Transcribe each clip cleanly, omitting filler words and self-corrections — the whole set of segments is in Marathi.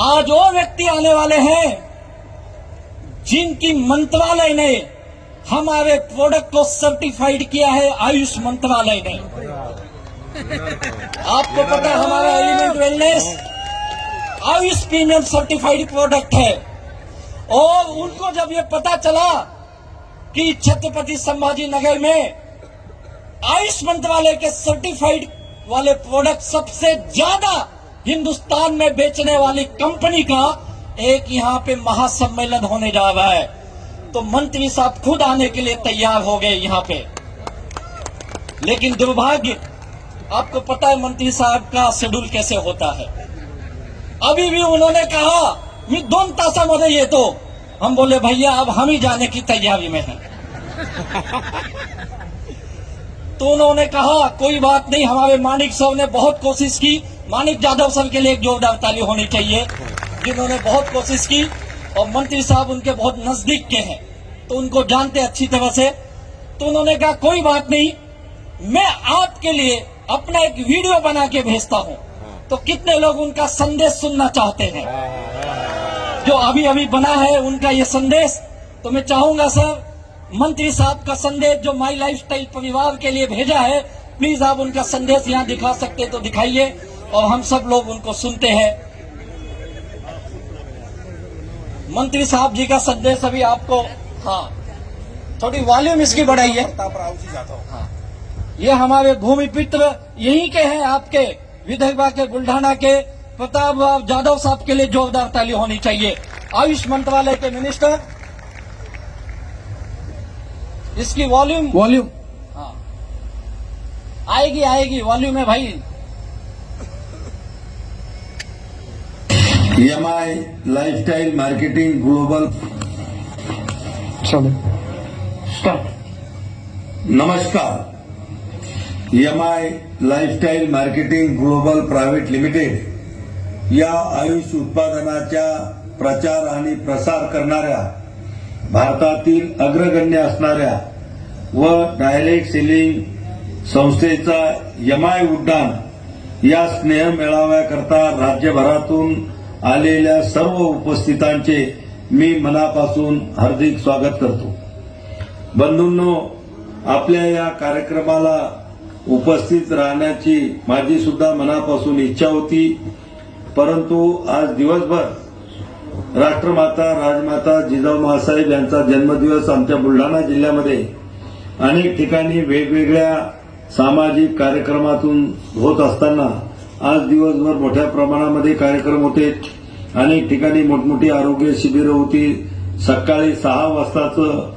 आज वो व्यक्ति आने वाले हैं जिनकी मंत्रालय ने हमारे प्रोडक्ट को सर्टिफाइड किया है, आयुष मंत्रालय ने। आपको पता है हमारा element wellness Ayush premium certified product है। और उनको जब ये पता चला कि छत्रपति संभाजी नगर में आयुष मंत्रालय के सर्टिफाइड वाले प्रोडक्ट सबसे ज्यादा हिंदुस्तान में बेचने वाली कंपनी का एक यहाँ पे महासम्मेलन होने जा रहा है, तो मंत्री साहब खुद आने के लिए तैयार हो गए यहाँ पे। लेकिन दुर्भाग्य, आपको पता है मंत्री साहब का शेड्यूल कैसे होता है। अभी भी उन्होंने कहा मी 2 तासामध्ये येतो, हम बोले भैया अब हम ही जाने की तैयारी में हैं। तो उन्होंने कहा कोई बात नहीं, हमारे मानिक साहब ने बहुत कोशिश की। मानिक यादव सर के लिए एक जोरदार ताली होनी चाहिए, जिन्होंने बहुत कोशिश की। और मंत्री साहब उनके बहुत नजदीक के हैं, तो उनको जानते अच्छी तरह से। तो उन्होंने कहा कोई बात नहीं, मैं आपके लिए अपना एक वीडियो बना के भेजता हूं, तो कितने लोग उनका संदेश सुनना चाहते हैं जो अभी अभी बना है उनका ये संदेश। तो मैं चाहूंगा सर, मंत्री साहब का संदेश जो माई लाइफस्टाइल परिवार के लिए भेजा है, प्लीज आप उनका संदेश यहाँ दिखा सकते तो दिखाइए और हम सब लोग उनको सुनते हैं। मंत्री साहब जी का संदेश अभी आपको, हाँ थोड़ी वॉल्यूम इसकी बढ़ाइए। हाँ, ये हमारे भूमि पुत्र यहीं के हैं, आपके विदर्भा के बुल्ढाना के प्रताप यादव साहब के लिए जोरदार ताली होनी चाहिए। आयुष मंत्रालय के मिनिस्टर, इसकी वॉल्यूम हाँ आएगी वॉल्यूम है भाई। एमआई लाइफस्टाइल मार्केटिंग ग्लोबल, चलो स्टार्ट। नमस्कार। MI lifestyle marketing global private limited या आयुष उत्पादनाच्या प्रचार आणि प्रसार करणाऱ्या भारतातील अग्रगण्य असणाऱ्या व डायरेक्ट सेलिंग संस्थेचा एमआय उड्डाण या स्नेह मेळाव्याकरता राज्यभरातून आलेल्या सर्व उपस्थितांचे मी मनापासून हार्दिक स्वागत करतो। बंधूंनो, आपल्या या कार्यक्रमाला उपस्थित राहण्याची माझी सुद्धा मनापासून इच्छा होती, परंतु आज दिवसभर राष्ट्रमाता राजमाता जिजाऊ माँसाहेब यांचा जन्मदिवस आमच्या बुलढाणा जिल्ह्यामध्ये अनेक ठिकाणी वेगवेगळ्या सामाजिक कार्यक्रमातून होत असताना आज दिवसभर मोठ्या प्रमाणामध्ये कार्यक्रम होते। अनेक ठिकाणी मोठमोठी आरोग्य शिबिरं होती। सकाळी 6 वाजताचं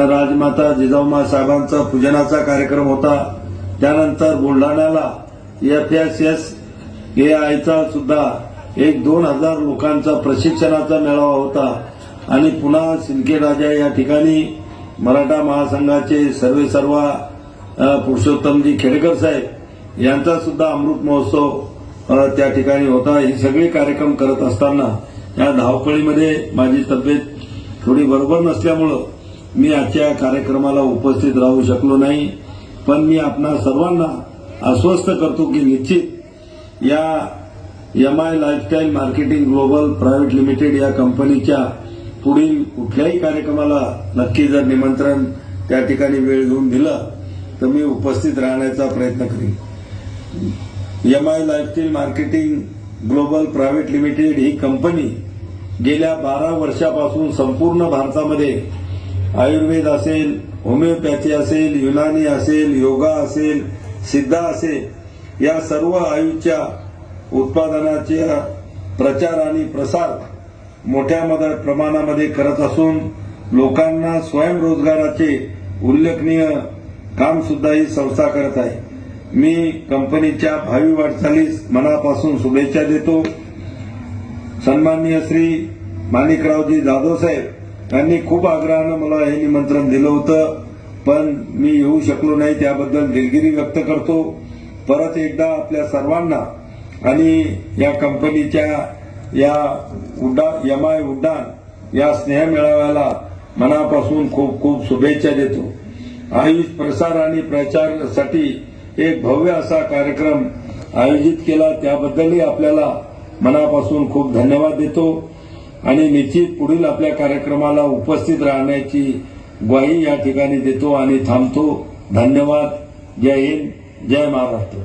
राजमाता जिजाऊ साहेबांचा पूजनाचा कार्यक्रम होता। त्यानंतर बुलढाण्याला FSSAIचा सुद्धा 1-2 हजार लोकांचा प्रशिक्षणाचा मेळावा होता। आणि पुन्हा सिंदखेड या ठिकाणी मराठा महासंघाचे सर्वेसर्वा पुरुषोत्तमजी खेडेकर साहेब यांचा सुद्धा अमृत महोत्सव त्या ठिकाणी होता। हे सगळे कार्यक्रम करत असताना या धावपळीमध्ये माझी तब्येत थोडी बरोबर नसल्यामुळं मी आजच्या कार्यक्रमाला उपस्थित राहू शकलो नाही। पण मी आपणा सर्वांना आश्वस्त करतो की निश्चित या MI lifestyle marketing global private limited या कंपनीच्या पुढील कुठल्याही कार्यक्रमाला नक्की जर निमंत्रण त्या ठिकाणी वेळ घेऊन दिलं तर मी उपस्थित राहण्याचा प्रयत्न करीन। MI lifestyle marketing global private limited ही कंपनी गेल्या 12 वर्षापासून संपूर्ण भारतामध्ये आयुर्वेद असेल, होमिओपॅथी असेल, युनानी असेल, योगा असेल, सिद्धा असेल, या सर्व आयुषच्या उत्पादनाचे प्रचार आणि प्रसार मोठ्या प्रमाणामध्ये करत असून लोकांना स्वयंरोजगाराचे उल्लेखनीय काम सुद्धा ही संस्था करत आहे। मी कंपनीच्या भावी वाटचालीस मनापासून शुभेच्छा देतो। सन्माननीय श्री माणिकरावजी जाधव साहेब यांनी खूप आग्रहानं मला हे निमंत्रण दिलं होतं, पण मी येऊ शकलो नाही, त्याबद्दल दिलगिरी व्यक्त करतो। परत एकदा आपल्या सर्वांना आणि या कंपनीच्या या एमआय उड्डाण या स्नेह मेळाव्याला मनापासून खूप खूप शुभेच्छा देतो। आयुष प्रसार आणि प्रचारासाठी एक भव्य असा कार्यक्रम आयोजित केला, त्याबद्दलही आपल्याला मनापासून खूप धन्यवाद देतो आणि निश्चित पुढील आपल्या कार्यक्रमाला उपस्थित राहण्याची ग्वाही या ठिकाणी देतो आणि थांबतो. धन्यवाद. जय हिंद, जय महाराष्ट्र.